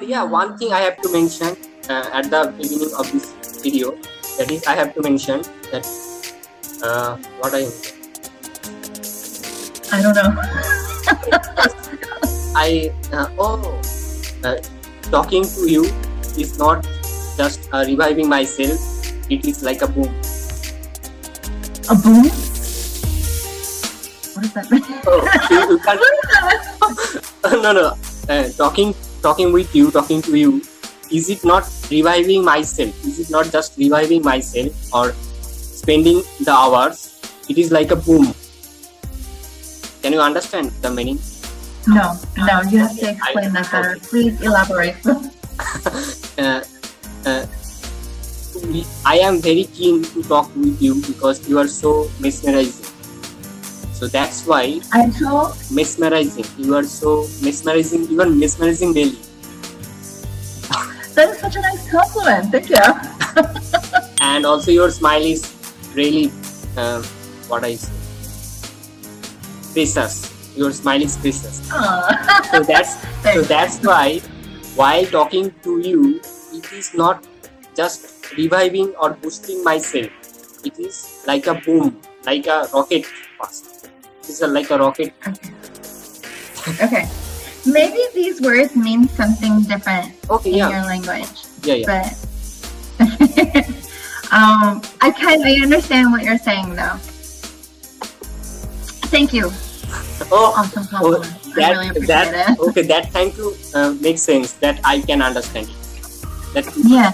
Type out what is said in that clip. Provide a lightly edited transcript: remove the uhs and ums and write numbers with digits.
Yeah, one thing I have to mention at the beginning of this video, that is, I have to mention that what I don't know. talking to you is not just reviving myself. It is like a boom. A boom? What does that mean? You can't. No. Talking with you, talking to you. Is it not reviving myself? Is it not just reviving myself or spending the hours? It is like a boom. Can you understand the meaning? No, you have to explain that better. Please elaborate. I am very keen to talk with you because you are so mesmerizing. So that's why I'm so mesmerizing. You are so mesmerizing, even mesmerizing Meli. That is such a nice compliment. Thank you. And also your smile is really precious. Your smile is precious. So that's why while talking to you, it is not just reviving or boosting myself. It is like a boom, like a rocket fast. It is like a rocket. Okay. Maybe these words mean something different in your language. Yeah. But I understand what you're saying though. Thank you. Awesome compliment. I really appreciate it. Okay, that thank you makes sense. That I can understand it. Yeah.